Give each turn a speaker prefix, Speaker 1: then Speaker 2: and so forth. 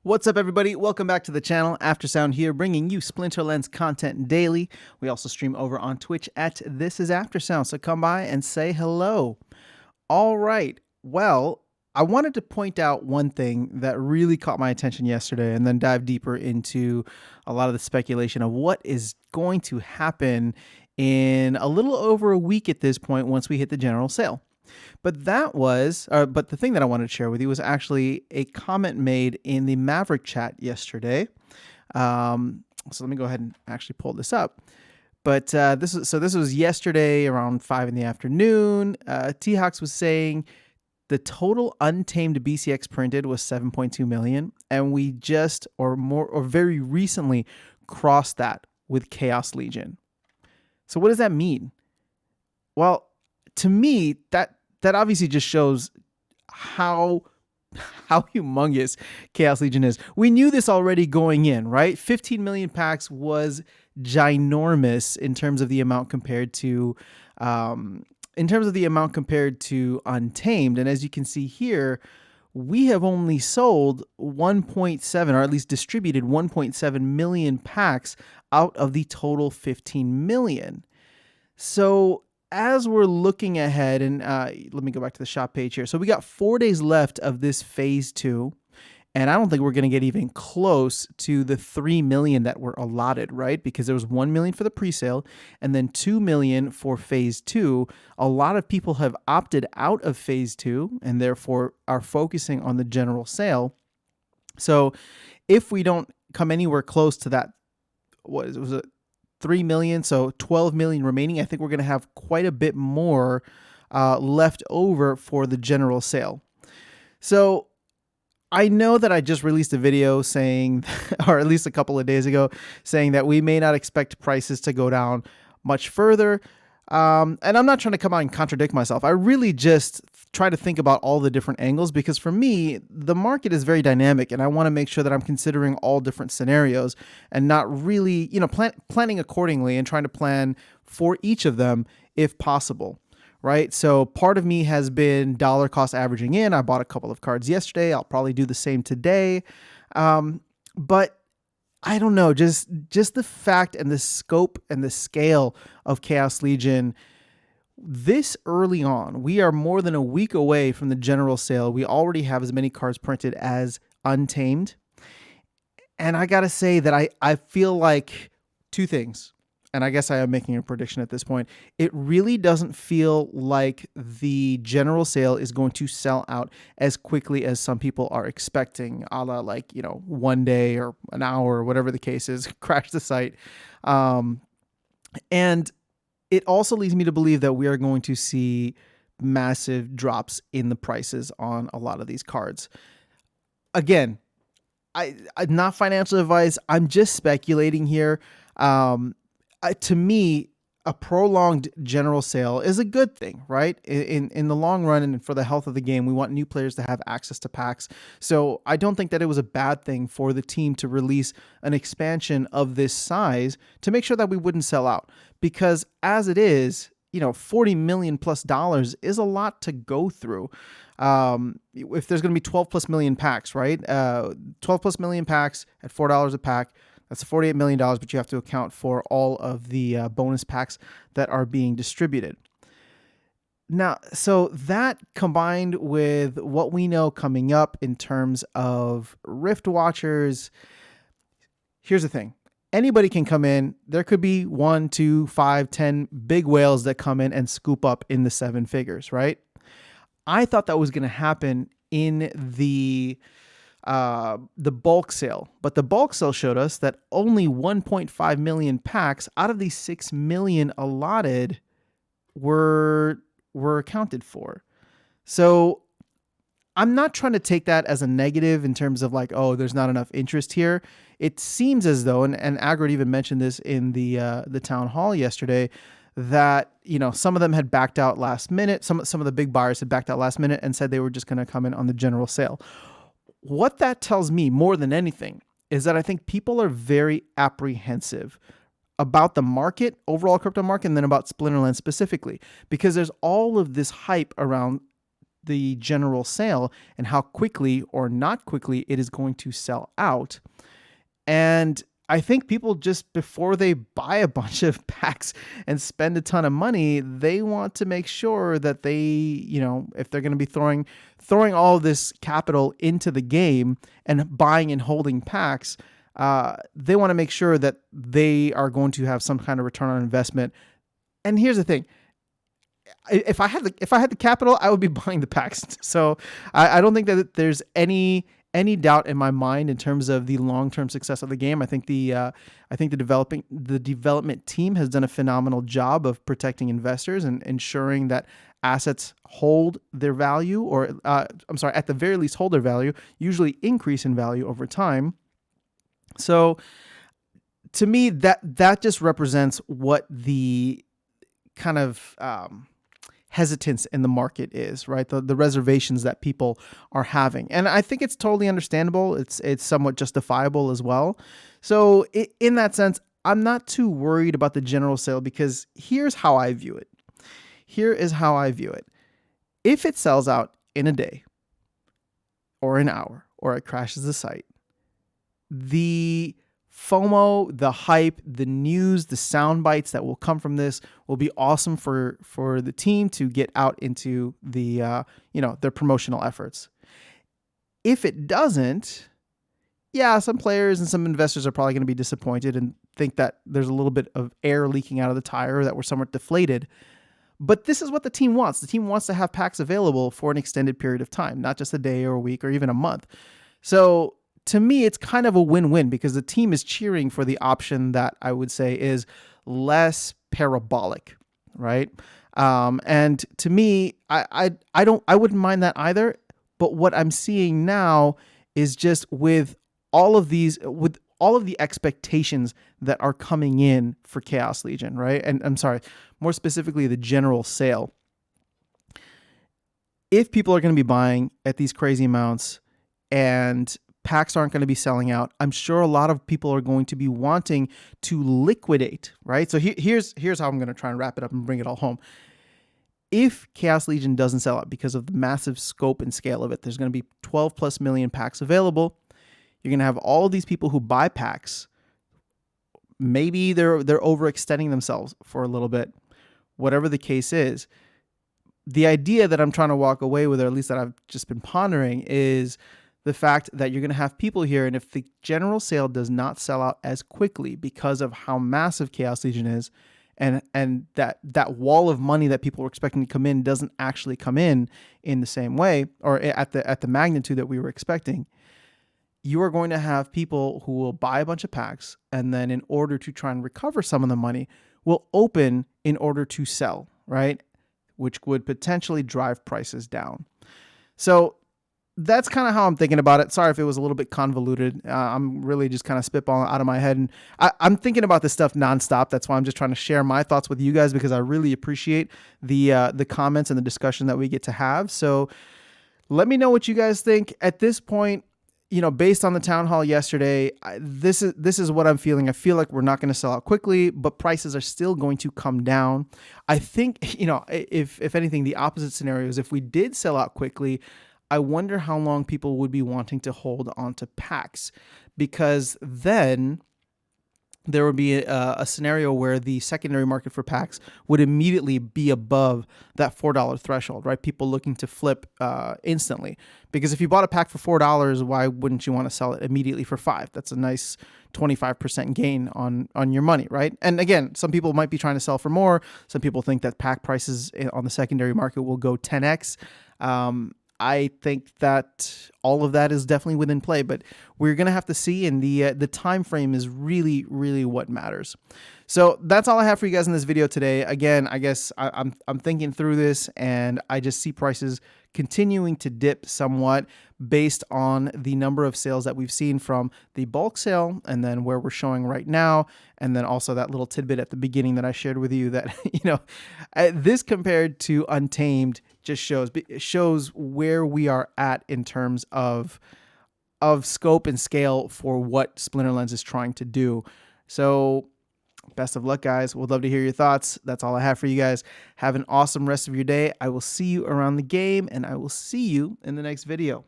Speaker 1: What's up, everybody? Welcome back to the channel. Aftersound here, bringing you Splinterlands content daily. We also stream over on Twitch at This Is Aftersound, so come by and say hello. All right. Well, I wanted to point out one thing that really caught my attention yesterday and then dive deeper into a lot of the speculation of what is going to happen in a little over a week at this point once we hit the general sale. But but the thing that I wanted to share with you was actually a comment made in the Maverick chat yesterday. So let me go ahead and actually pull this up. But this was yesterday around 5 in the afternoon. T-Hawks was saying the total untamed BCX printed was 7.2 million, and we just or very recently crossed that with Chaos Legion. So what does that mean? Well, to me, that obviously just shows how humongous Chaos Legion is. We knew this already going in, right? 15 million packs was ginormous in terms of the amount compared to Untamed. And as you can see here, we have only sold 1.7, or at least distributed 1.7 million packs out of the total 15 million. So as we're looking ahead, and let me go back to the shop page here. So we got 4 days left of this phase 2, and I don't think we're going to get even close to the 3 million that were allotted, right? Because there was 1 million for the presale and then 2 million for phase 2. A lot of people have opted out of phase 2 and therefore are focusing on the general sale. So if we don't come anywhere close to that, was it 3 million, so 12 million remaining, I think we're going to have quite a bit more left over for the general sale. So I know that I just released a video saying, or at least a couple of days ago, saying that we may not expect prices to go down much further. And I'm not trying to come out and contradict myself. I really just try to think about all the different angles, because for me, the market is very dynamic and I want to make sure that I'm considering all different scenarios and not really, planning accordingly and trying to plan for each of them if possible. Right. So part of me has been dollar cost averaging in. I bought a couple of cards yesterday. I'll probably do the same today. But I don't know, just the fact and the scope and the scale of Chaos Legion this early on. We are more than a week away from the general sale. We already have as many cards printed as Untamed. And I got to say that I feel like two things. And I guess I am making a prediction at this point. It really doesn't feel like the general sale is going to sell out as quickly as some people are expecting, a la 1 day or an hour or whatever the case is, crash the site. And it also leads me to believe that we are going to see massive drops in the prices on a lot of these cards. Again, I not financial advice. I'm just speculating here. To me, a prolonged general sale is a good thing, right? In the long run and for the health of the game, we want new players to have access to packs. So I don't think that it was a bad thing for the team to release an expansion of this size to make sure that we wouldn't sell out. Because as it is, $40 million plus is a lot to go through. If there's going to be 12 plus million packs, right? 12 plus million packs at $4 a pack. That's $48 million, but you have to account for all of the bonus packs that are being distributed. Now, so that combined with what we know coming up in terms of Rift Watchers, here's the thing. Anybody can come in. There could be 1, 2, 5, 10 big whales that come in and scoop up in the 7 figures, right? I thought that was going to happen in the bulk sale, but the bulk sale showed us that only 1.5 million packs out of these 6 million allotted were accounted for. So I'm not trying to take that as a negative in terms of like, oh, there's not enough interest here. It seems as though, and Agrid even mentioned this in the town hall yesterday, that some of them had backed out last minute. Some of the big buyers had backed out last minute and said they were just going to come in on the general sale. What that tells me more than anything is that I think people are very apprehensive about the market, overall crypto market, and then about Splinterlands specifically, because there's all of this hype around the general sale and how quickly or not quickly it is going to sell out. And I think people, just before they buy a bunch of packs and spend a ton of money, they want to make sure that they, if they're going to be throwing all this capital into the game and buying and holding packs, they want to make sure that they are going to have some kind of return on investment. And here's the thing. If I had the capital, I would be buying the packs. So I don't think that there's any doubt in my mind in terms of the long-term success of the game. I think the development team has done a phenomenal job of protecting investors and ensuring that assets hold their value, or at the very least hold their value, usually increase in value over time. So to me, that just represents what the kind of hesitance in the market is, right? The reservations that people are having. And I think it's totally understandable. It's somewhat justifiable as well. So in that sense, I'm not too worried about the general sale, because here's how I view it. Here is how I view it. If it sells out in a day or an hour, or it crashes the site, the FOMO, the hype, the news, the sound bites that will come from this will be awesome for the team to get out into the their promotional efforts. If it doesn't, some players and some investors are probably going to be disappointed and think that there's a little bit of air leaking out of the tire, that we're somewhat deflated. But this is what the team wants. The team wants to have packs available for an extended period of time, not just a day or a week or even a month. So to me, it's kind of a win-win, because the team is cheering for the option that I would say is less parabolic, right? And to me, I wouldn't mind that either. But what I'm seeing now is just with all of the expectations that are coming in for Chaos Legion, right? And I'm sorry, more specifically, the general sale. If people are going to be buying at these crazy amounts and packs aren't going to be selling out, I'm sure a lot of people are going to be wanting to liquidate, right? So here's how I'm going to try and wrap it up and bring it all home. If Chaos Legion doesn't sell out because of the massive scope and scale of it, there's going to be 12 plus million packs available. You're going to have all of these people who buy packs. Maybe they're overextending themselves for a little bit. Whatever the case is, the idea that I'm trying to walk away with, or at least that I've just been pondering, is the fact that you're going to have people here, and if the general sale does not sell out as quickly because of how massive Chaos Legion is, and that wall of money that people were expecting to come in doesn't actually come in the same way, or at the magnitude that we were expecting, you are going to have people who will buy a bunch of packs, and then in order to try and recover some of the money, will open in order to sell, right? Which would potentially drive prices down. So that's kind of how I'm thinking about it. Sorry if it was a little bit convoluted. I'm really just kind of spitballing out of my head, and I'm thinking about this stuff nonstop. That's why I'm just trying to share my thoughts with you guys, because I really appreciate the comments and the discussion that we get to have. So let me know what you guys think at this point. Based on the town hall yesterday, this is what I'm feeling. I feel like we're not going to sell out quickly, but prices are still going to come down. I think, if anything, the opposite scenario is if we did sell out quickly, I wonder how long people would be wanting to hold onto packs, because then there would be a scenario where the secondary market for packs would immediately be above that $4 threshold, right? People looking to flip instantly. Because if you bought a pack for $4, why wouldn't you want to sell it immediately for $5? That's a nice 25% gain on your money, right? And again, some people might be trying to sell for more. Some people think that pack prices on the secondary market will go 10x. I think that all of that is definitely within play, but we're going to have to see, and the time frame is really, really what matters. So that's all I have for you guys in this video today. Again, I guess I'm thinking through this, and I just see prices continuing to dip somewhat based on the number of sales that we've seen from the bulk sale, and then where we're showing right now, and then also that little tidbit at the beginning that I shared with you that, this compared to Untamed just shows where we are at in terms of scope and scale for what Splinterlands is trying to do. So Best of luck, guys. Would love to hear your thoughts. That's all I have for you guys. Have an awesome rest of your day. I will see you around the game, and I will see you in the next video.